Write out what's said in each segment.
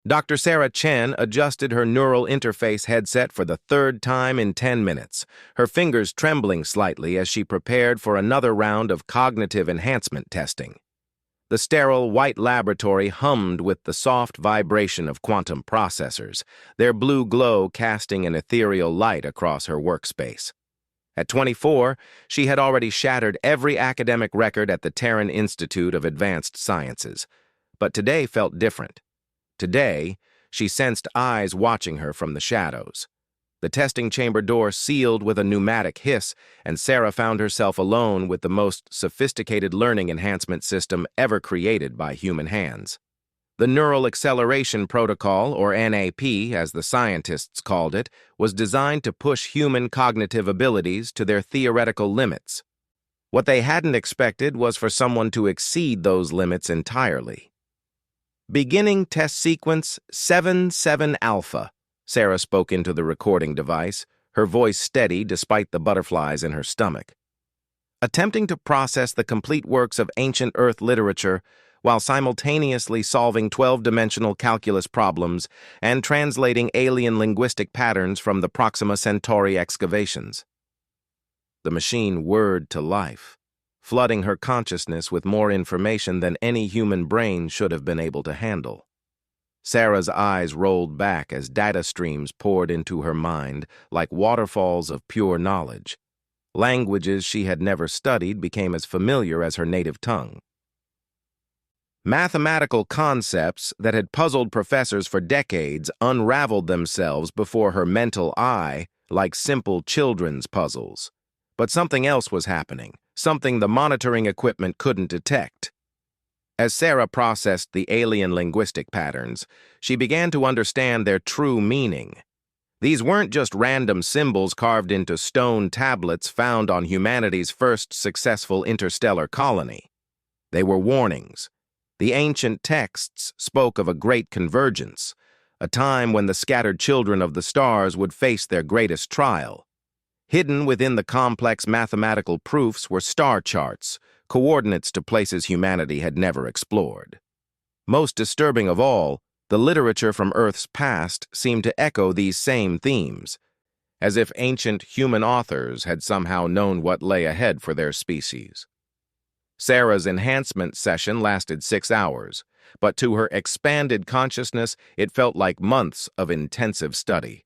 Dr. Sarah Chen adjusted her neural interface headset for the third time in 10 minutes, her fingers trembling slightly as she prepared for another round of cognitive enhancement testing. The sterile white laboratory hummed with the soft vibration of quantum processors, their blue glow casting an ethereal light across her workspace. At 24, she had already shattered every academic record at the Terran Institute of Advanced Sciences. But today felt different. Today, she sensed eyes watching her from the shadows. The testing chamber door sealed with a pneumatic hiss, and Sarah found herself alone with the most sophisticated learning enhancement system ever created by human hands. The Neural Acceleration Protocol, or NAP, as the scientists called it, was designed to push human cognitive abilities to their theoretical limits. What they hadn't expected was for someone to exceed those limits entirely. Beginning test sequence 77 Alpha, Sarah spoke into the recording device, her voice steady despite the butterflies in her stomach. Attempting to process the complete works of ancient Earth literature while simultaneously solving 12-dimensional calculus problems and translating alien linguistic patterns from the Proxima Centauri excavations. The machine whirred to life, flooding her consciousness with more information than any human brain should have been able to handle. Sarah's eyes rolled back as data streams poured into her mind like waterfalls of pure knowledge. Languages she had never studied became as familiar as her native tongue. Mathematical concepts that had puzzled professors for decades unraveled themselves before her mental eye like simple children's puzzles. But something else was happening, something the monitoring equipment couldn't detect. As Sarah processed the alien linguistic patterns, she began to understand their true meaning. These weren't just random symbols carved into stone tablets found on humanity's first successful interstellar colony. They were warnings. The ancient texts spoke of a great convergence, a time when the scattered children of the stars would face their greatest trial. Hidden within the complex mathematical proofs were star charts, coordinates to places humanity had never explored. Most disturbing of all, the literature from Earth's past seemed to echo these same themes, as if ancient human authors had somehow known what lay ahead for their species. Sarah's enhancement session lasted 6 hours, but to her expanded consciousness, it felt like months of intensive study.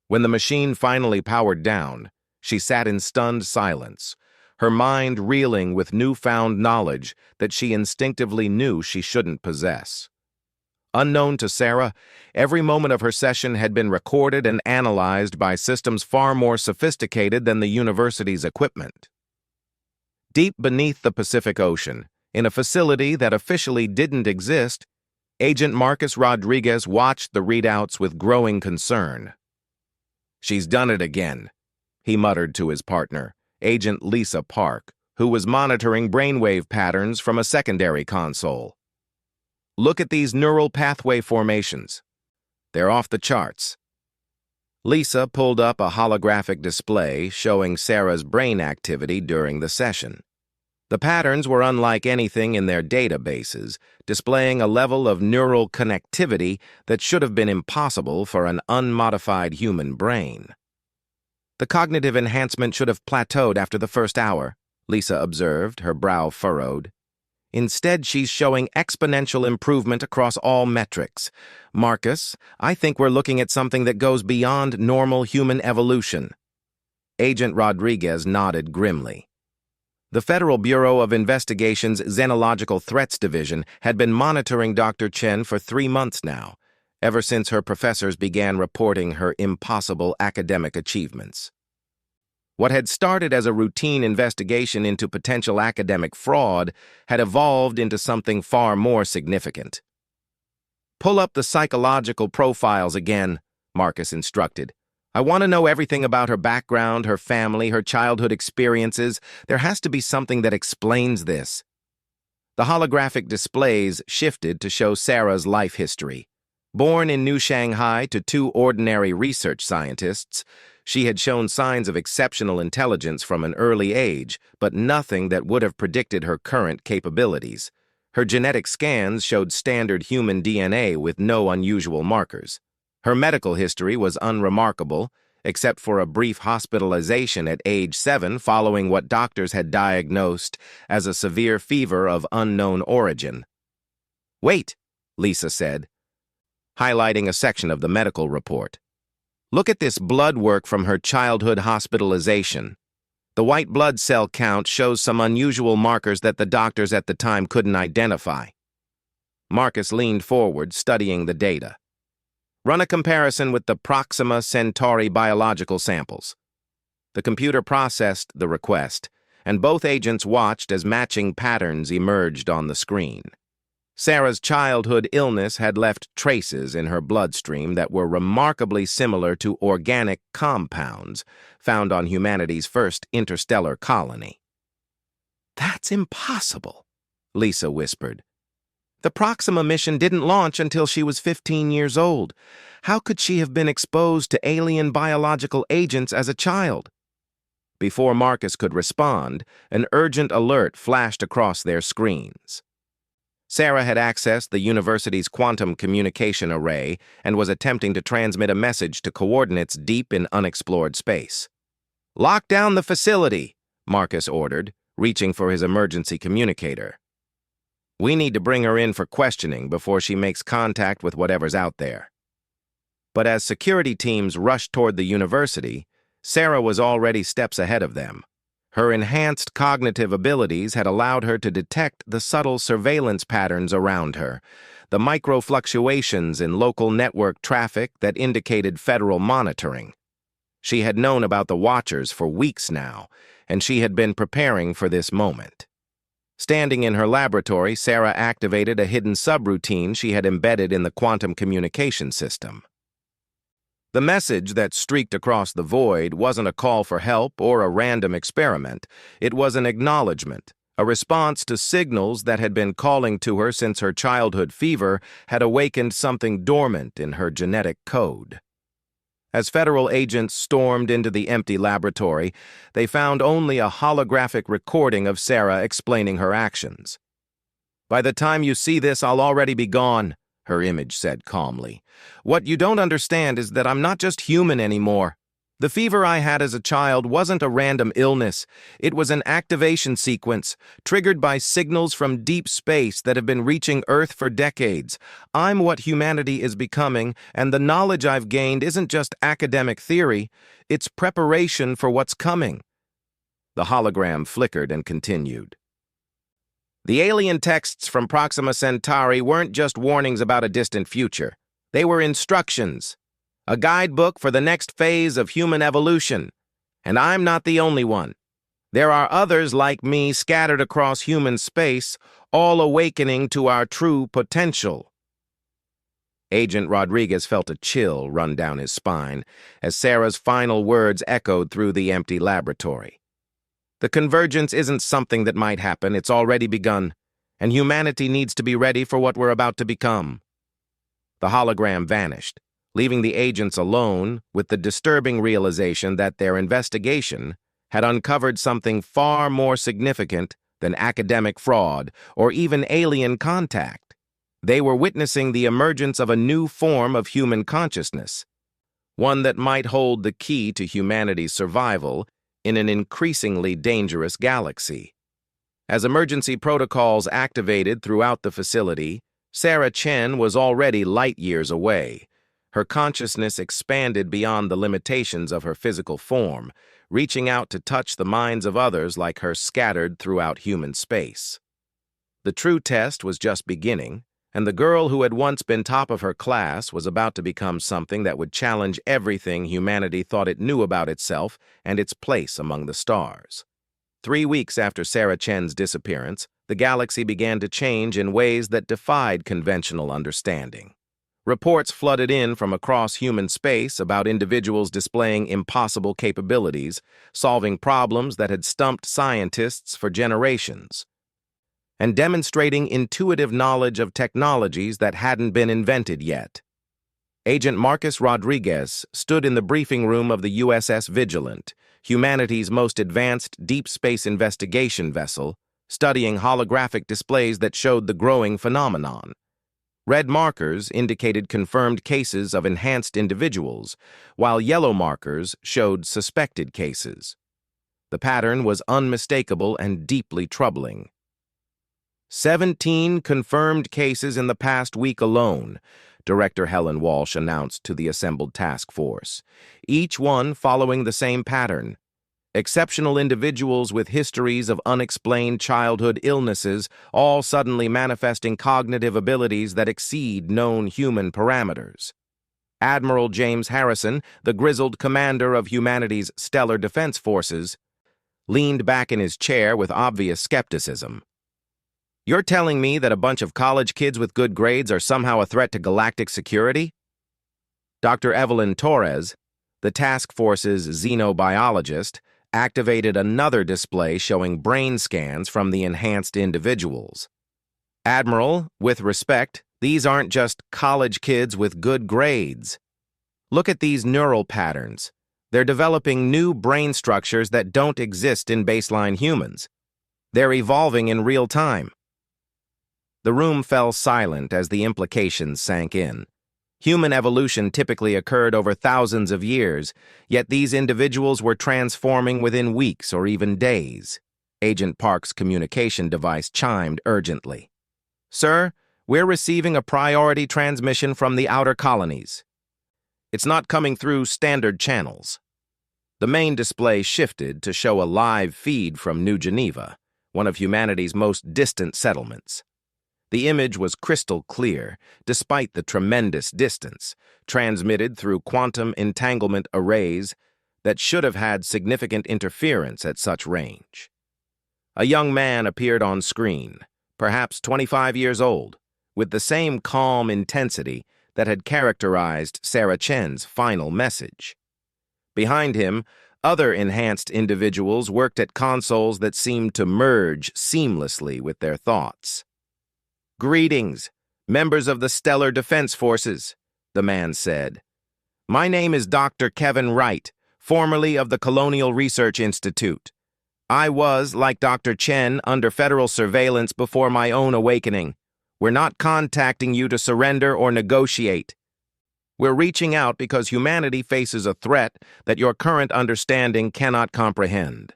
When the machine finally powered down, she sat in stunned silence, her mind reeling with newfound knowledge that she instinctively knew she shouldn't possess. Unknown to Sarah, every moment of her session had been recorded and analyzed by systems far more sophisticated than the university's equipment. Deep beneath the Pacific Ocean, in a facility that officially didn't exist, Agent Marcus Rodriguez watched the readouts with growing concern. "She's done it again," he muttered to his partner, Agent Lisa Park, who was monitoring brainwave patterns from a secondary console. "Look at these neural pathway formations. They're off the charts." Lisa pulled up a holographic display showing Sarah's brain activity during the session. The patterns were unlike anything in their databases, displaying a level of neural connectivity that should have been impossible for an unmodified human brain. "The cognitive enhancement should have plateaued after the first hour," Lisa observed, her brow furrowed. "Instead, she's showing exponential improvement across all metrics. Marcus, I think we're looking at something that goes beyond normal human evolution." Agent Rodriguez nodded grimly. The Federal Bureau of Investigation's Xenological Threats Division had been monitoring Dr. Chen for 3 months now, ever since her professors began reporting her impossible academic achievements. What had started as a routine investigation into potential academic fraud had evolved into something far more significant. "Pull up the psychological profiles again," Marcus instructed. "I want to know everything about her background, her family, her childhood experiences. There has to be something that explains this." The holographic displays shifted to show Sarah's life history. Born in New Shanghai to 2 ordinary research scientists, she had shown signs of exceptional intelligence from an early age, but nothing that would have predicted her current capabilities. Her genetic scans showed standard human DNA with no unusual markers. Her medical history was unremarkable, except for a brief hospitalization at age 7 following what doctors had diagnosed as a severe fever of unknown origin. "Wait," Lisa said, highlighting a section of the medical report. "Look at this blood work from her childhood hospitalization. The white blood cell count shows some unusual markers that the doctors at the time couldn't identify." Marcus leaned forward, studying the data. "Run a comparison with the Proxima Centauri biological samples." The computer processed the request, and both agents watched as matching patterns emerged on the screen. Sarah's childhood illness had left traces in her bloodstream that were remarkably similar to organic compounds found on humanity's first interstellar colony. "That's impossible," Lisa whispered. "The Proxima mission didn't launch until she was 15 years old. How could she have been exposed to alien biological agents as a child?" Before Marcus could respond, an urgent alert flashed across their screens. Sarah had accessed the university's quantum communication array and was attempting to transmit a message to coordinates deep in unexplored space. "Lock down the facility," Marcus ordered, reaching for his emergency communicator. "We need to bring her in for questioning before she makes contact with whatever's out there." But as security teams rushed toward the university, Sarah was already steps ahead of them. Her enhanced cognitive abilities had allowed her to detect the subtle surveillance patterns around her, the micro-fluctuations in local network traffic that indicated federal monitoring. She had known about the Watchers for weeks now, and she had been preparing for this moment. Standing in her laboratory, Sarah activated a hidden subroutine she had embedded in the quantum communication system. The message that streaked across the void wasn't a call for help or a random experiment. It was an acknowledgement, a response to signals that had been calling to her since her childhood fever had awakened something dormant in her genetic code. As federal agents stormed into the empty laboratory, they found only a holographic recording of Sarah explaining her actions. "By the time you see this, I'll already be gone," her image said calmly. "What you don't understand is that I'm not just human anymore. The fever I had as a child wasn't a random illness. It was an activation sequence, triggered by signals from deep space that have been reaching Earth for decades. I'm what humanity is becoming, and the knowledge I've gained isn't just academic theory, it's preparation for what's coming." The hologram flickered and continued. "The alien texts from Proxima Centauri weren't just warnings about a distant future. They were instructions. A guidebook for the next phase of human evolution. And I'm not the only one. There are others like me scattered across human space, all awakening to our true potential." Agent Rodriguez felt a chill run down his spine as Sarah's final words echoed through the empty laboratory. "The convergence isn't something that might happen, it's already begun, and humanity needs to be ready for what we're about to become." The hologram vanished, leaving the agents alone with the disturbing realization that their investigation had uncovered something far more significant than academic fraud or even alien contact. They were witnessing the emergence of a new form of human consciousness, one that might hold the key to humanity's survival in an increasingly dangerous galaxy. As emergency protocols activated throughout the facility, Sarah Chen was already light years away. Her consciousness expanded beyond the limitations of her physical form, reaching out to touch the minds of others like her scattered throughout human space. The true test was just beginning, and the girl who had once been top of her class was about to become something that would challenge everything humanity thought it knew about itself and its place among the stars. 3 weeks after Sarah Chen's disappearance, the galaxy began to change in ways that defied conventional understanding. Reports flooded in from across human space about individuals displaying impossible capabilities, solving problems that had stumped scientists for generations, and demonstrating intuitive knowledge of technologies that hadn't been invented yet. Agent Marcus Rodriguez stood in the briefing room of the USS Vigilant, humanity's most advanced deep space investigation vessel, studying holographic displays that showed the growing phenomenon. Red markers indicated confirmed cases of enhanced individuals, while yellow markers showed suspected cases. The pattern was unmistakable and deeply troubling. 17 confirmed cases in the past week alone, Director Helen Walsh announced to the assembled task force, each one following the same pattern. Exceptional individuals with histories of unexplained childhood illnesses, all suddenly manifesting cognitive abilities that exceed known human parameters. Admiral James Harrison, the grizzled commander of humanity's stellar defense forces, leaned back in his chair with obvious skepticism. "You're telling me that a bunch of college kids with good grades are somehow a threat to galactic security?" Dr. Evelyn Torres, the task force's xenobiologist, activated another display showing brain scans from the enhanced individuals. "Admiral, with respect, these aren't just college kids with good grades. Look at these neural patterns. They're developing new brain structures that don't exist in baseline humans. They're evolving in real time." The room fell silent as the implications sank in. Human evolution typically occurred over thousands of years, yet these individuals were transforming within weeks or even days. Agent Park's communication device chimed urgently. "Sir, we're receiving a priority transmission from the outer colonies. It's not coming through standard channels." The main display shifted to show a live feed from New Geneva, one of humanity's most distant settlements. The image was crystal clear, despite the tremendous distance, transmitted through quantum entanglement arrays that should have had significant interference at such range. A young man appeared on screen, perhaps 25 years old, with the same calm intensity that had characterized Sarah Chen's final message. Behind him, other enhanced individuals worked at consoles that seemed to merge seamlessly with their thoughts. "Greetings, members of the Stellar Defense Forces," the man said. "My name is Dr. Kevin Wright, formerly of the Colonial Research Institute. I was, like Dr. Chen, under federal surveillance before my own awakening. We're not contacting you to surrender or negotiate. We're reaching out because humanity faces a threat that your current understanding cannot comprehend."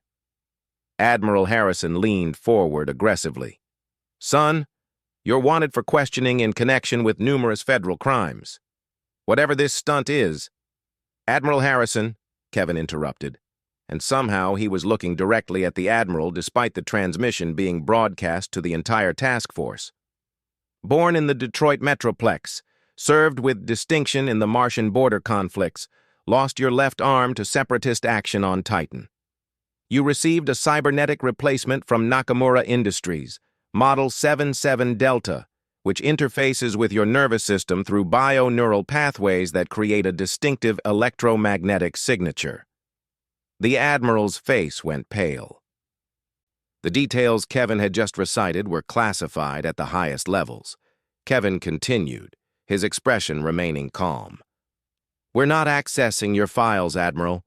Admiral Harrison leaned forward aggressively. "Son, you're wanted for questioning in connection with numerous federal crimes. Whatever this stunt is—" "Admiral Harrison," Kevin interrupted, and somehow he was looking directly at the Admiral despite the transmission being broadcast to the entire task force. "Born in the Detroit Metroplex, served with distinction in the Martian border conflicts, lost your left arm to separatist action on Titan. You received a cybernetic replacement from Nakamura Industries, Model 77 Delta, which interfaces with your nervous system through bio-neural pathways that create a distinctive electromagnetic signature." The Admiral's face went pale. The details Kevin had just recited were classified at the highest levels. Kevin continued, his expression remaining calm. "We're not accessing your files, Admiral.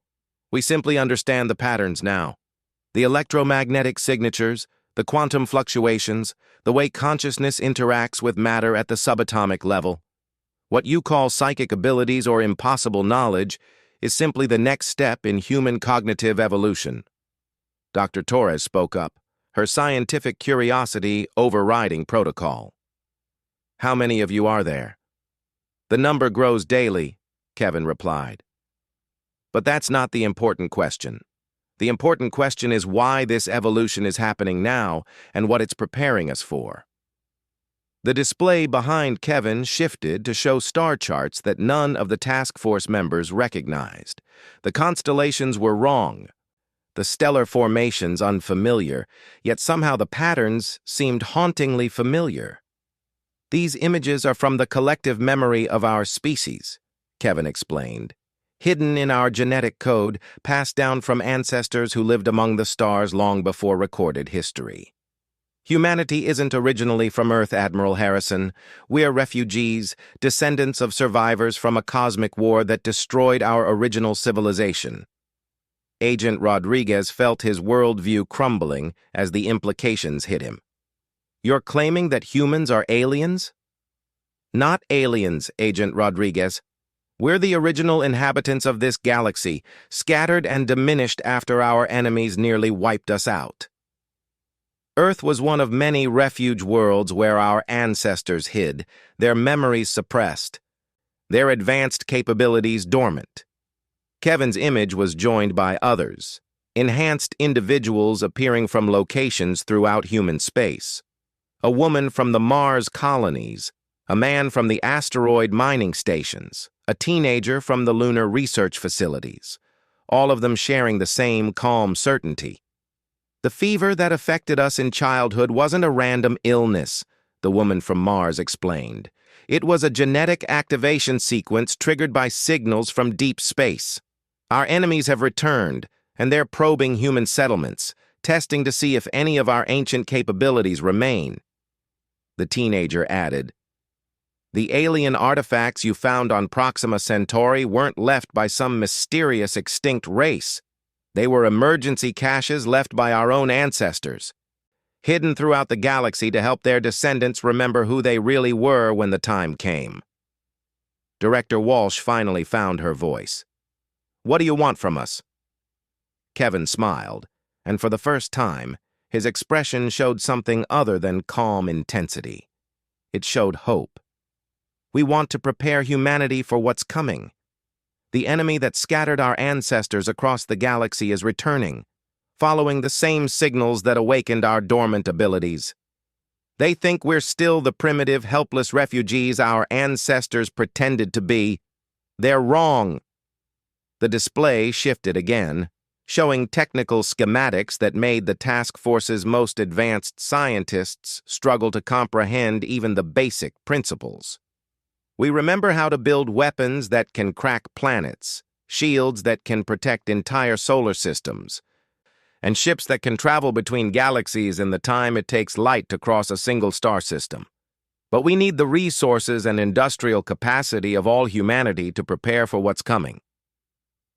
We simply understand the patterns now. The electromagnetic signatures, the quantum fluctuations, the way consciousness interacts with matter at the subatomic level. What you call psychic abilities or impossible knowledge is simply the next step in human cognitive evolution." Dr. Torres spoke up, her scientific curiosity overriding protocol. "How many of you are there?" "The number grows daily," Kevin replied. "But that's not the important question. The important question is why this evolution is happening now and what it's preparing us for." The display behind Kevin shifted to show star charts that none of the task force members recognized. The constellations were wrong, the stellar formations unfamiliar, yet somehow the patterns seemed hauntingly familiar. "These images are from the collective memory of our species," Kevin explained. "Hidden in our genetic code, passed down from ancestors who lived among the stars long before recorded history. Humanity isn't originally from Earth, Admiral Harrison. We're refugees, descendants of survivors from a cosmic war that destroyed our original civilization. Agent Rodriguez felt his worldview crumbling as the implications hit him. "You're claiming that humans are aliens?" "Not aliens, Agent Rodriguez. We're the original inhabitants of this galaxy, scattered and diminished after our enemies nearly wiped us out. Earth was one of many refuge worlds where our ancestors hid, their memories suppressed, their advanced capabilities dormant." Kevin's image was joined by others, enhanced individuals appearing from locations throughout human space. A woman from the Mars colonies, a man from the asteroid mining stations, a teenager from the lunar research facilities, all of them sharing the same calm certainty. "The fever that affected us in childhood wasn't a random illness," the woman from Mars explained. "It was a genetic activation sequence triggered by signals from deep space. Our enemies have returned, and they're probing human settlements, testing to see if any of our ancient capabilities remain." The teenager added, "The alien artifacts you found on Proxima Centauri weren't left by some mysterious extinct race. They were emergency caches left by our own ancestors, hidden throughout the galaxy to help their descendants remember who they really were when the time came." Director Walsh finally found her voice. "What do you want from us?" Kevin smiled, and for the first time, his expression showed something other than calm intensity. It showed hope. "We want to prepare humanity for what's coming. The enemy that scattered our ancestors across the galaxy is returning, following the same signals that awakened our dormant abilities. They think we're still the primitive, helpless refugees our ancestors pretended to be. They're wrong." The display shifted again, showing technical schematics that made the task force's most advanced scientists struggle to comprehend even the basic principles. "We remember how to build weapons that can crack planets, shields that can protect entire solar systems, and ships that can travel between galaxies in the time it takes light to cross a single star system. But we need the resources and industrial capacity of all humanity to prepare for what's coming."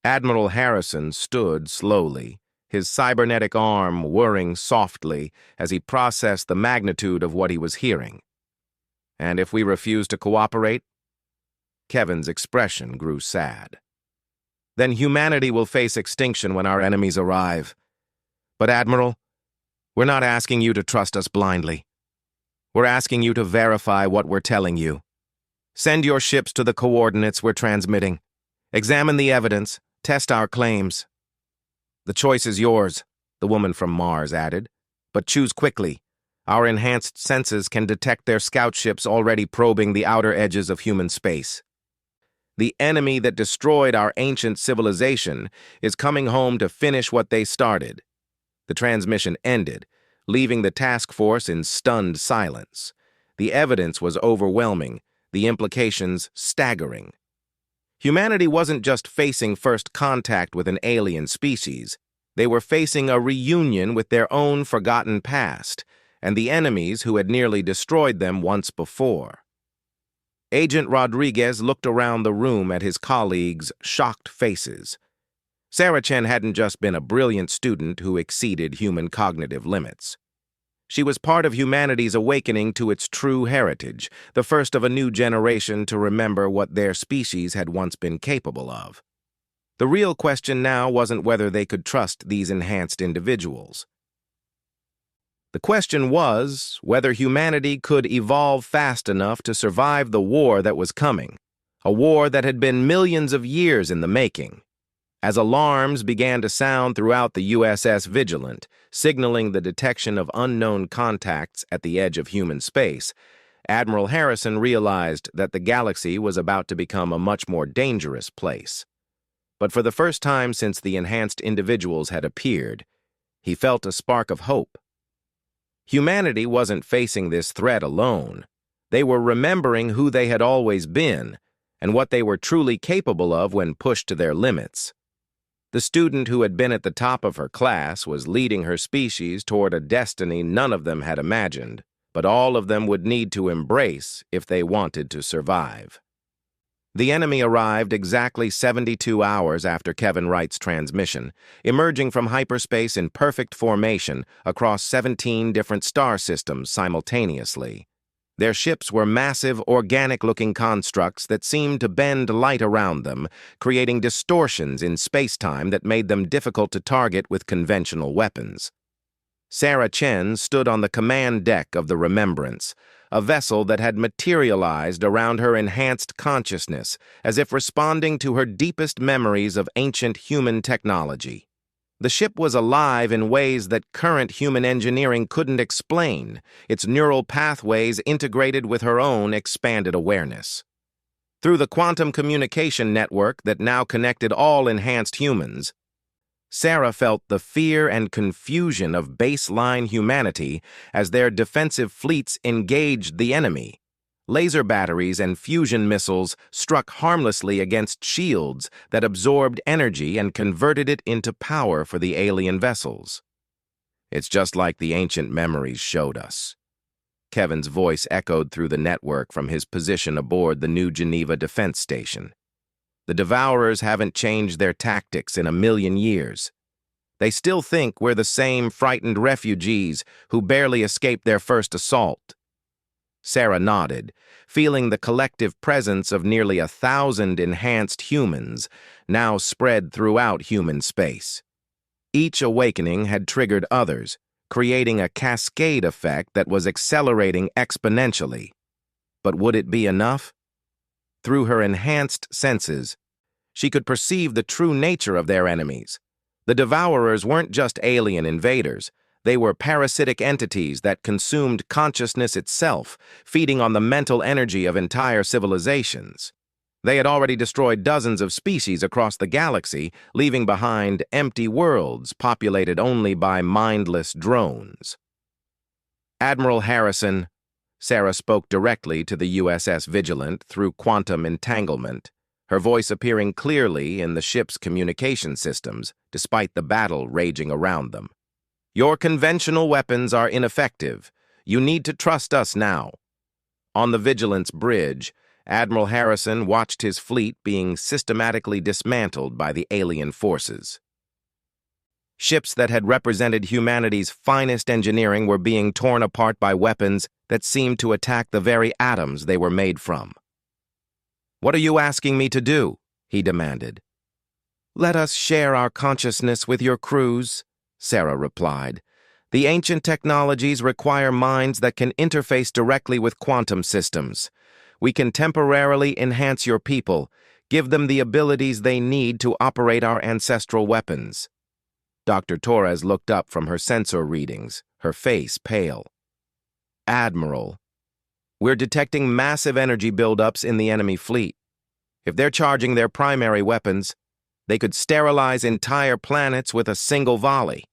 Admiral Harrison stood slowly, his cybernetic arm whirring softly as he processed the magnitude of what he was hearing. "And if we refuse to cooperate?" Kevin's expression grew sad. "Then humanity will face extinction when our enemies arrive. But Admiral, we're not asking you to trust us blindly. We're asking you to verify what we're telling you. Send your ships to the coordinates we're transmitting. Examine the evidence, test our claims." "The choice is yours," the woman from Mars added. "But choose quickly. Our enhanced senses can detect their scout ships already probing the outer edges of human space. The enemy that destroyed our ancient civilization is coming home to finish what they started." The transmission ended, leaving the task force in stunned silence. The evidence was overwhelming, the implications staggering. Humanity wasn't just facing first contact with an alien species. They were facing a reunion with their own forgotten past, and the enemies who had nearly destroyed them once before. Agent Rodriguez looked around the room at his colleagues' shocked faces. Sarah Chen hadn't just been a brilliant student who exceeded human cognitive limits. She was part of humanity's awakening to its true heritage, the first of a new generation to remember what their species had once been capable of. The real question now wasn't whether they could trust these enhanced individuals. The question was whether humanity could evolve fast enough to survive the war that was coming, a war that had been millions of years in the making. As alarms began to sound throughout the USS Vigilant, signaling the detection of unknown contacts at the edge of human space, Admiral Harrison realized that the galaxy was about to become a much more dangerous place. But for the first time since the enhanced individuals had appeared, he felt a spark of hope. Humanity wasn't facing this threat alone. They were remembering who they had always been and what they were truly capable of when pushed to their limits. The student who had been at the top of her class was leading her species toward a destiny none of them had imagined, but all of them would need to embrace if they wanted to survive. The enemy arrived exactly 72 hours after Kevin Wright's transmission, emerging from hyperspace in perfect formation across 17 different star systems simultaneously. Their ships were massive, organic-looking constructs that seemed to bend light around them, creating distortions in space-time that made them difficult to target with conventional weapons. Sarah Chen stood on the command deck of the Remembrance, a vessel that had materialized around her enhanced consciousness, as if responding to her deepest memories of ancient human technology. The ship was alive in ways that current human engineering couldn't explain, its neural pathways integrated with her own expanded awareness. Through the quantum communication network that now connected all enhanced humans, Sarah felt the fear and confusion of baseline humanity as their defensive fleets engaged the enemy. Laser batteries and fusion missiles struck harmlessly against shields that absorbed energy and converted it into power for the alien vessels. "It's just like the ancient memories showed us." Kevin's voice echoed through the network from his position aboard the New Geneva Defense Station. "The Devourers haven't changed their tactics in a million years. They still think we're the same frightened refugees who barely escaped their first assault." Sarah nodded, feeling the collective presence of nearly 1,000 enhanced humans now spread throughout human space. Each awakening had triggered others, creating a cascade effect that was accelerating exponentially. But would it be enough? Through her enhanced senses, she could perceive the true nature of their enemies. The Devourers weren't just alien invaders. They were parasitic entities that consumed consciousness itself, feeding on the mental energy of entire civilizations. They had already destroyed dozens of species across the galaxy, leaving behind empty worlds populated only by mindless drones. "Admiral Harrison," Sarah spoke directly to the USS Vigilant through quantum entanglement, her voice appearing clearly in the ship's communication systems, despite the battle raging around them. "Your conventional weapons are ineffective. You need to trust us now." On the Vigilant's bridge, Admiral Harrison watched his fleet being systematically dismantled by the alien forces. Ships that had represented humanity's finest engineering were being torn apart by weapons that seemed to attack the very atoms they were made from. "What are you asking me to do?" he demanded. "Let us share our consciousness with your crews," Sarah replied. "The ancient technologies require minds that can interface directly with quantum systems. We can temporarily enhance your people, give them the abilities they need to operate our ancestral weapons." Dr. Torres looked up from her sensor readings, her face pale. "Admiral, we're detecting massive energy buildups in the enemy fleet. If they're charging their primary weapons, they could sterilize entire planets with a single volley."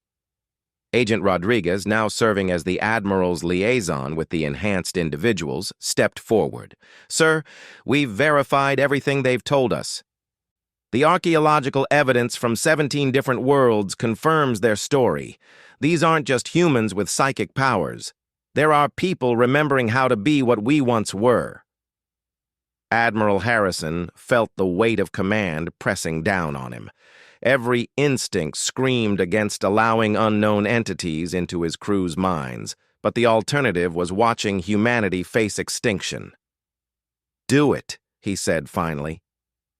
Agent Rodriguez, now serving as the Admiral's liaison with the enhanced individuals, stepped forward. "Sir, we've verified everything they've told us. The archaeological evidence from 17 different worlds confirms their story. These aren't just humans with psychic powers. There are people remembering how to be what we once were." Admiral Harrison felt the weight of command pressing down on him. Every instinct screamed against allowing unknown entities into his crew's minds, but the alternative was watching humanity face extinction. "Do it," he said finally.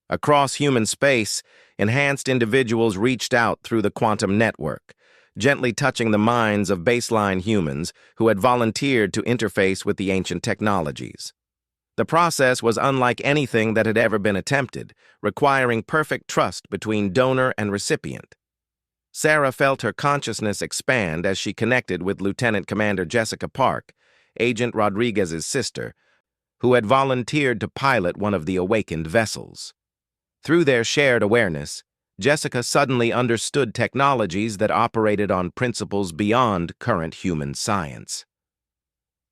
Across human space, enhanced individuals reached out through the quantum network, gently touching the minds of baseline humans who had volunteered to interface with the ancient technologies. The process was unlike anything that had ever been attempted, requiring perfect trust between donor and recipient. Sarah felt her consciousness expand as she connected with Lieutenant Commander Jessica Park, Agent Rodriguez's sister, who had volunteered to pilot one of the awakened vessels. Through their shared awareness, Jessica suddenly understood technologies that operated on principles beyond current human science.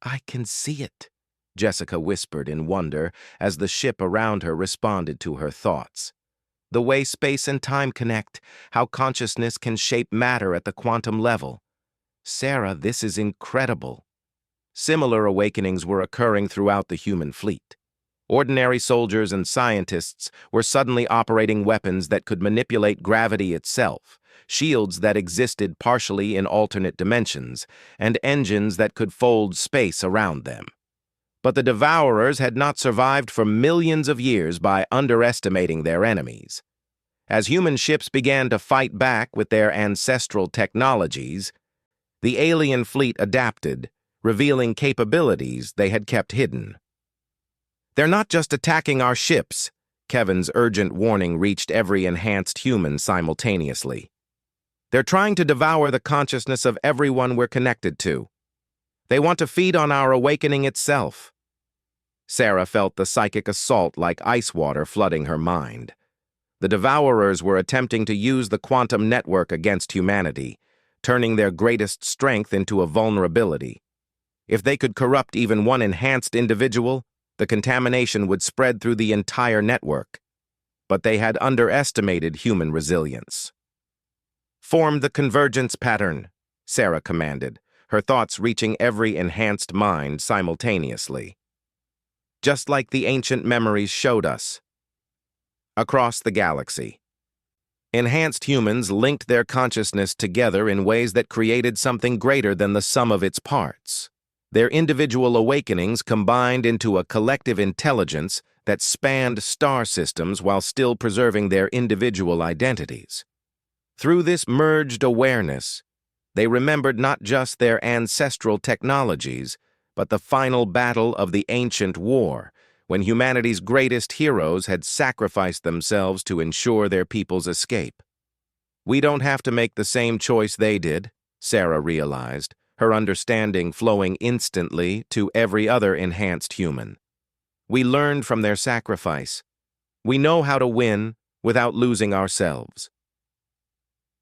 "I can see it," Jessica whispered in wonder as the ship around her responded to her thoughts. "The way space and time connect, how consciousness can shape matter at the quantum level. Sarah, this is incredible." Similar awakenings were occurring throughout the human fleet. Ordinary soldiers and scientists were suddenly operating weapons that could manipulate gravity itself, shields that existed partially in alternate dimensions, and engines that could fold space around them. But the Devourers had not survived for millions of years by underestimating their enemies. As human ships began to fight back with their ancestral technologies, the alien fleet adapted, revealing capabilities they had kept hidden. "They're not just attacking our ships," Kevin's urgent warning reached every enhanced human simultaneously. "They're trying to devour the consciousness of everyone we're connected to. They want to feed on our awakening itself." Sarah felt the psychic assault like ice water flooding her mind. The Devourers were attempting to use the quantum network against humanity, turning their greatest strength into a vulnerability. If they could corrupt even one enhanced individual, the contamination would spread through the entire network. But they had underestimated human resilience. "Form the convergence pattern," Sarah commanded, her thoughts reaching every enhanced mind simultaneously. Just like the ancient memories showed us. Across the galaxy, enhanced humans linked their consciousness together in ways that created something greater than the sum of its parts. Their individual awakenings combined into a collective intelligence that spanned star systems while still preserving their individual identities. Through this merged awareness, they remembered not just their ancestral technologies, but the final battle of the ancient war, when humanity's greatest heroes had sacrificed themselves to ensure their people's escape. "We don't have to make the same choice they did," Sarah realized, her understanding flowing instantly to every other enhanced human. "We learned from their sacrifice. We know how to win without losing ourselves."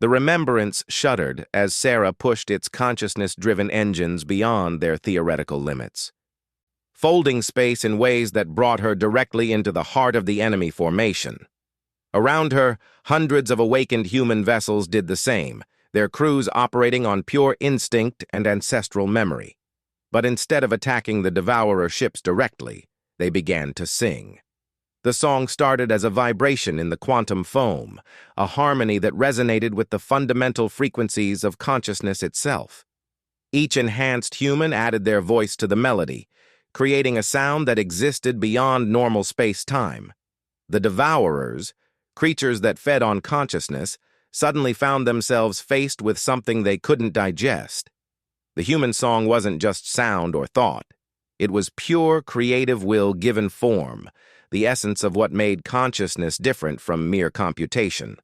The remembrance shuddered as Sarah pushed its consciousness-driven engines beyond their theoretical limits, folding space in ways that brought her directly into the heart of the enemy formation. Around her, hundreds of awakened human vessels did the same, their crews operating on pure instinct and ancestral memory. But instead of attacking the Devourer ships directly, they began to sing. The song started as a vibration in the quantum foam, a harmony that resonated with the fundamental frequencies of consciousness itself. Each enhanced human added their voice to the melody, creating a sound that existed beyond normal space-time. The Devourers, creatures that fed on consciousness, suddenly found themselves faced with something they couldn't digest. The human song wasn't just sound or thought. It was pure creative will given form, the essence of what made consciousness different from mere computation.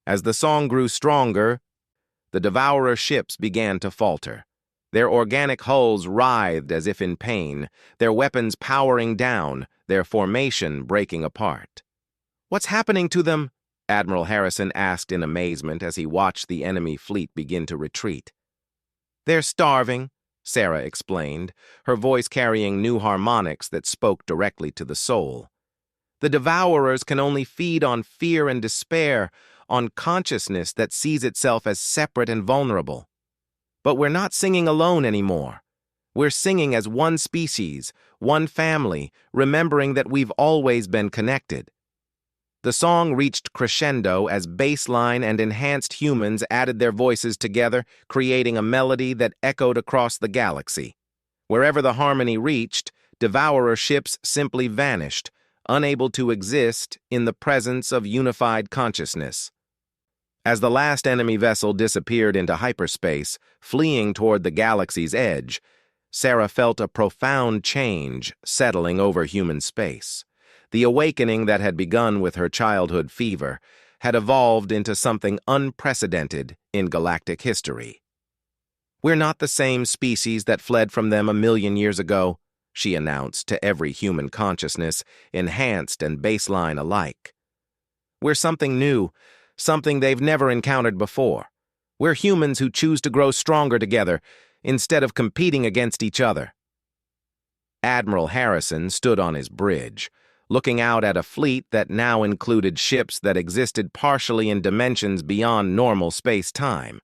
As the song grew stronger, the Devourer ships began to falter. Their organic hulls writhed as if in pain, their weapons powering down, their formation breaking apart. "What's happening to them?" Admiral Harrison asked in amazement as he watched the enemy fleet begin to retreat. "They're starving," Sarah explained, her voice carrying new harmonics that spoke directly to the soul. "The Devourers can only feed on fear and despair, on consciousness that sees itself as separate and vulnerable. But we're not singing alone anymore. We're singing as one species, one family, remembering that we've always been connected." The song reached crescendo as baseline and enhanced humans added their voices together, creating a melody that echoed across the galaxy. Wherever the harmony reached, Devourer ships simply vanished, unable to exist in the presence of unified consciousness. As the last enemy vessel disappeared into hyperspace, fleeing toward the galaxy's edge, Sarah felt a profound change settling over human space. The awakening that had begun with her childhood fever had evolved into something unprecedented in galactic history. "We're not the same species that fled from them a million years ago," she announced to every human consciousness, enhanced and baseline alike. "We're something new, something they've never encountered before. We're humans who choose to grow stronger together instead of competing against each other." Admiral Harrison stood on his bridge, looking out at a fleet that now included ships that existed partially in dimensions beyond normal space-time.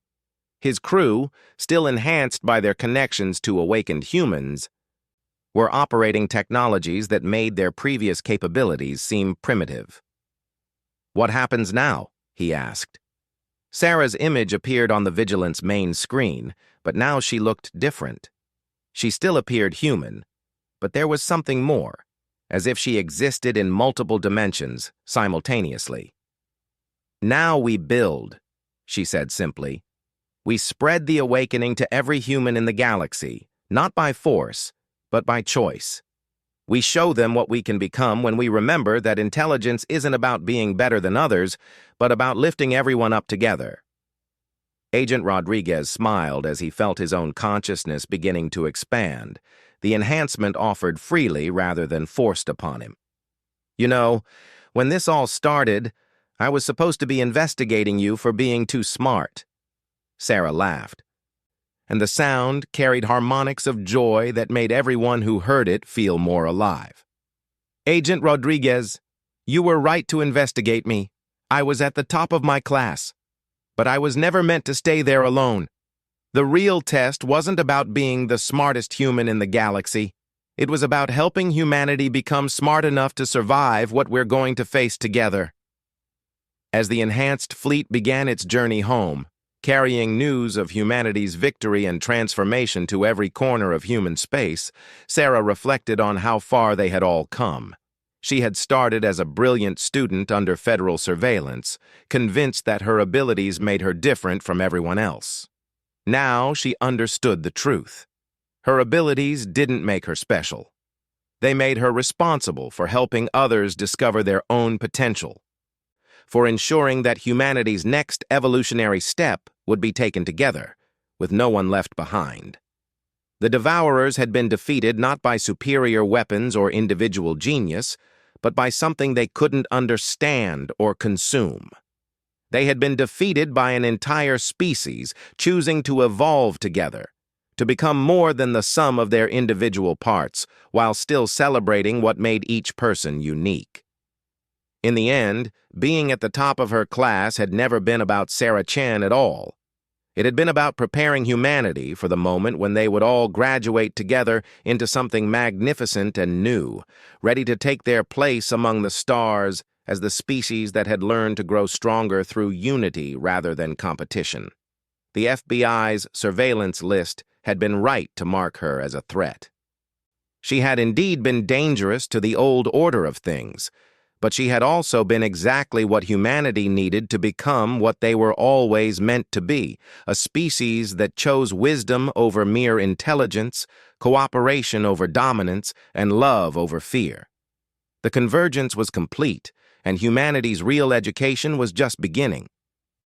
His crew, still enhanced by their connections to awakened humans, were operating technologies that made their previous capabilities seem primitive. "What happens now?" he asked. Sarah's image appeared on the Vigilance main screen, but now she looked different. She still appeared human, but there was something more, as if she existed in multiple dimensions simultaneously. "Now we build," she said simply. "We spread the awakening to every human in the galaxy, not by force, but by choice. We show them what we can become when we remember that intelligence isn't about being better than others, but about lifting everyone up together." Agent Rodriguez smiled as he felt his own consciousness beginning to expand, the enhancement offered freely rather than forced upon him. "You know, when this all started, I was supposed to be investigating you for being too smart." Sarah laughed, and the sound carried harmonics of joy that made everyone who heard it feel more alive. "Agent Rodriguez, you were right to investigate me. I was at the top of my class. But I was never meant to stay there alone. The real test wasn't about being the smartest human in the galaxy. It was about helping humanity become smart enough to survive what we're going to face together." As the enhanced fleet began its journey home, carrying news of humanity's victory and transformation to every corner of human space, Sarah reflected on how far they had all come. She had started as a brilliant student under federal surveillance, convinced that her abilities made her different from everyone else. Now she understood the truth. Her abilities didn't make her special. They made her responsible for helping others discover their own potential, for ensuring that humanity's next evolutionary step would be taken together, with no one left behind. The Devourers had been defeated not by superior weapons or individual genius, but by something they couldn't understand or consume. They had been defeated by an entire species choosing to evolve together, to become more than the sum of their individual parts, while still celebrating what made each person unique. In the end, being at the top of her class had never been about Sarah Chan at all. It had been about preparing humanity for the moment when they would all graduate together into something magnificent and new, ready to take their place among the stars as the species that had learned to grow stronger through unity rather than competition. The FBI's surveillance list had been right to mark her as a threat. She had indeed been dangerous to the old order of things, but she had also been exactly what humanity needed to become what they were always meant to be, a species that chose wisdom over mere intelligence, cooperation over dominance, and love over fear. The convergence was complete, and humanity's real education was just beginning.